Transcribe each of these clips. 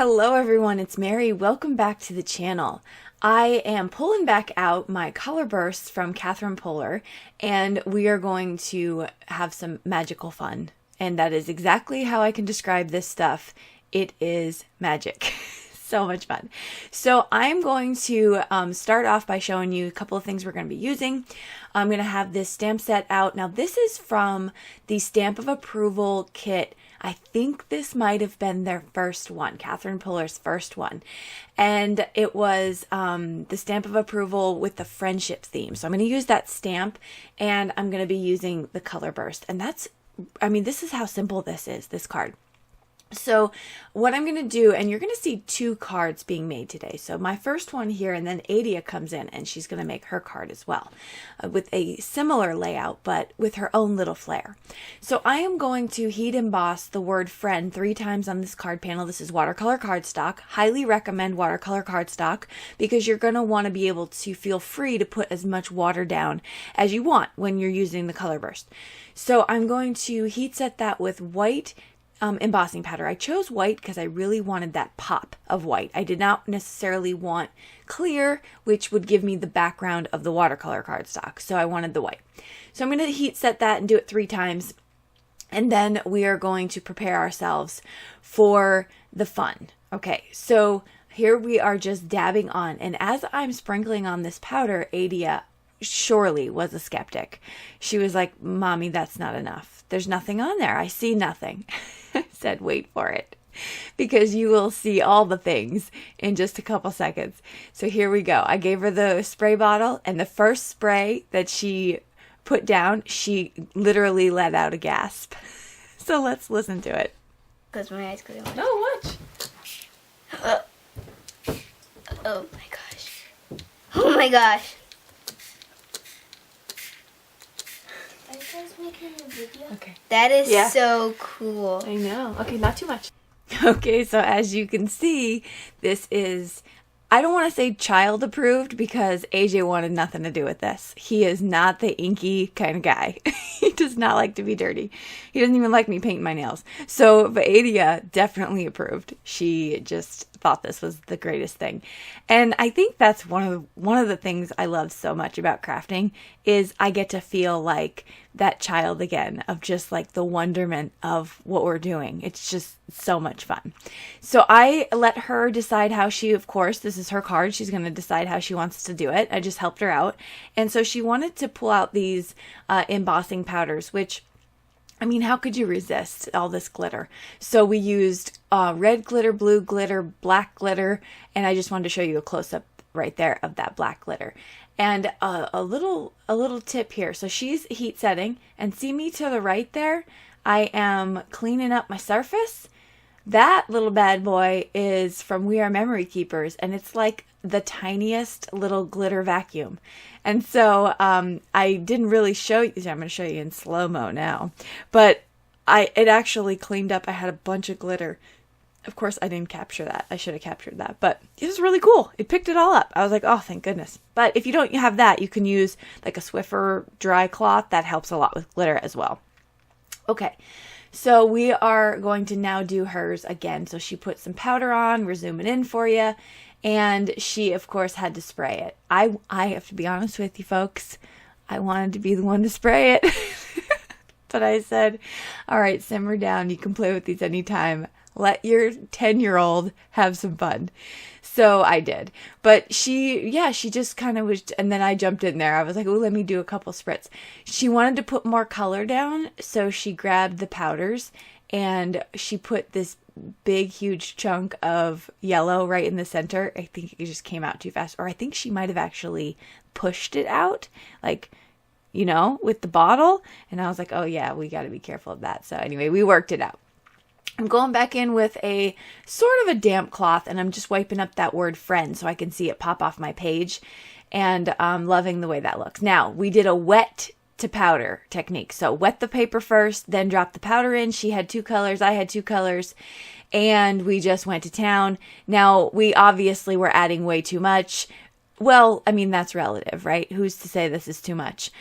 Hello everyone, it's Mary. Welcome back to the channel. I am pulling back out my color bursts from Catherine Polar, and we are going to have some magical fun. And that is exactly how I can describe this stuff. It is magic. So much fun. So I'm going to start off by showing you a couple of things we're going to be using. I'm going to have this stamp set out. Now this is from the Stamp of Approval kit. I think this might have been their first one, Catherine Polar's first one. And it was the Stamp of Approval with the friendship theme. So I'm going to use that stamp, and I'm going to be using the color burst. And that's, I mean, this is how simple this is, this card. So what I'm going to do, and you're going to see two cards being made today. So my first one here, and then Adia comes in and she's going to make her card as well with a similar layout, but with her own little flair. So I am going to heat emboss the word friend 3 times on this card panel. This is watercolor cardstock. Highly recommend watercolor cardstock because you're going to want to be able to feel free to put as much water down as you want when you're using the color burst. So I'm going to heat set that with white embossing powder. I chose white because I really wanted that pop of white. I did not necessarily want clear, which would give me the background of the watercolor cardstock. So I wanted the white. So I'm going to heat set that and do it 3 times. And then we are going to prepare ourselves for the fun. Okay, so here we are just dabbing on. And as I'm sprinkling on this powder, Adia surely was a skeptic. She was like, "Mommy, that's not enough. There's nothing on there. I see nothing." I said, "Wait for it, because you will see all the things in just a couple seconds." So here we go. I gave her the spray bottle, and the first spray that she put down, she literally let out a gasp. So let's listen to it. Close my eyes, close my eyes. No, watch. Oh my gosh. Oh my gosh. Are you guys making a video? Okay. That is so cool. I know. Okay, not too much. Okay, so as you can see, this is, I don't want to say child approved because AJ wanted nothing to do with this. He is not the inky kind of guy. He does not like to be dirty. He doesn't even like me painting my nails. So, but Adia definitely approved. She just thought this was the greatest thing. And I think that's one of the things I love so much about crafting is I get to feel like that child again of just like the wonderment of what we're doing. It's just so much fun. So I let her decide how she, of course, this is her card. She's going to decide how she wants to do it. I just helped her out. And so she wanted to pull out these embossing powders, which, I mean, how could you resist all this glitter? So we used red glitter, blue glitter, black glitter, and I just wanted to show you a close-up right there of that black glitter. And a little tip here. So she's heat setting, and see me to the right there? I am cleaning up my surface. That little bad boy is from We Are Memory Keepers, and it's like the tiniest little glitter vacuum. And so I didn't really show you. I'm going to show you in slow-mo now. But it actually cleaned up. I had a bunch of glitter. Of course, I didn't capture that. I should have captured that. But it was really cool. It picked it all up. I was like, oh, thank goodness. But if you don't have that, you can use like a Swiffer dry cloth. That helps a lot with glitter as well. Okay. So we are going to now do hers again. So she put some powder on. We're zooming in for you. And she, of course, had to spray it. I have to be honest with you, folks. I wanted to be the one to spray it. But I said, all right, simmer down. You can play with these anytime. Let your 10-year-old have some fun. So I did. But she just kind of was, and then I jumped in there. I was like, oh, let me do a couple spritz. She wanted to put more color down, so she grabbed the powders and she put this big, huge chunk of yellow right in the center. I think it just came out too fast. Or I think she might have actually pushed it out, like, you know, with the bottle. And I was like, oh yeah, we got to be careful of that. So anyway, we worked it out. I'm going back in with a sort of a damp cloth, and I'm just wiping up that word friend so I can see it pop off my page, and I'm loving the way that looks. Now, we did a wet to powder technique. So wet the paper first, then drop the powder in. She had 2 colors, I had 2 colors, and we just went to town. Now, we obviously were adding way too much. Well, I mean, that's relative, right? Who's to say this is too much?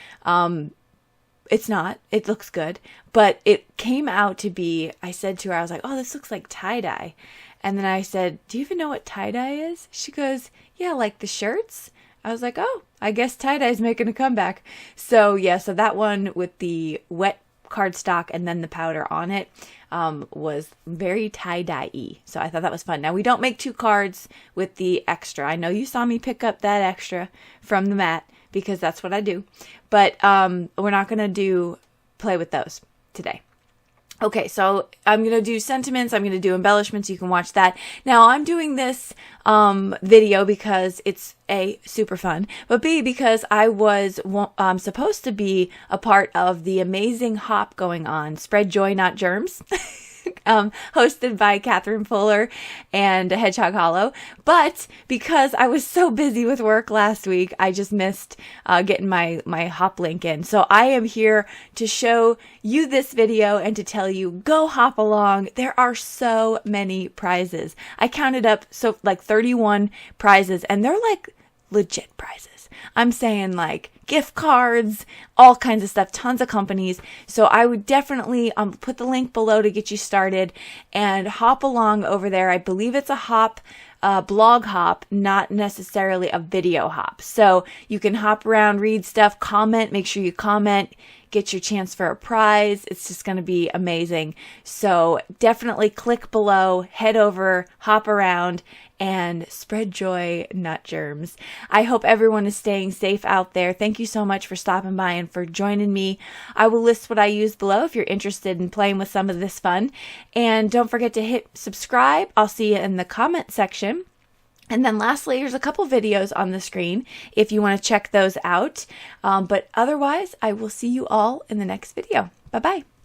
It's not. It looks good. But it came out to be, I said to her, I was like, oh, this looks like tie-dye. And then I said, do you even know what tie-dye is? She goes, yeah, like the shirts. I was like, oh, I guess tie-dye's making a comeback. So yeah, so that one with the wet cardstock and then the powder on it was very tie-dye-y. So I thought that was fun. Now we don't make 2 cards with the extra. I know you saw me pick up that extra from the mat because that's what I do. But we're not going to play with those today. Okay, so I'm going to do sentiments, I'm going to do embellishments, you can watch that. Now, I'm doing this video because it's A, super fun, but B, because I was supposed to be a part of the amazing hop going on, Spread Joy Not Germs, hosted by Catherine Fuller and Hedgehog Hollow. But because I was so busy with work last week, I just missed getting my hop link in. So I am here to show you this video and to tell you, go hop along. There are so many prizes. I counted up like 31 prizes, and they're like legit prizes. I'm saying like gift cards, all kinds of stuff, tons of companies. So I would definitely put the link below to get you started and hop along over there. I believe it's a hop, blog hop, not necessarily a video hop. So you can hop around, read stuff, comment, make sure you comment, get your chance for a prize. It's just going to be amazing. So definitely click below, head over, hop around, and spread joy, not germs. I hope everyone is staying safe out there. Thank you so much for stopping by and for joining me. I will list what I use below if you're interested in playing with some of this fun. And don't forget to hit subscribe. I'll see you in the comment section. And then lastly, there's a couple videos on the screen if you want to check those out. But otherwise, I will see you all in the next video. Bye-bye.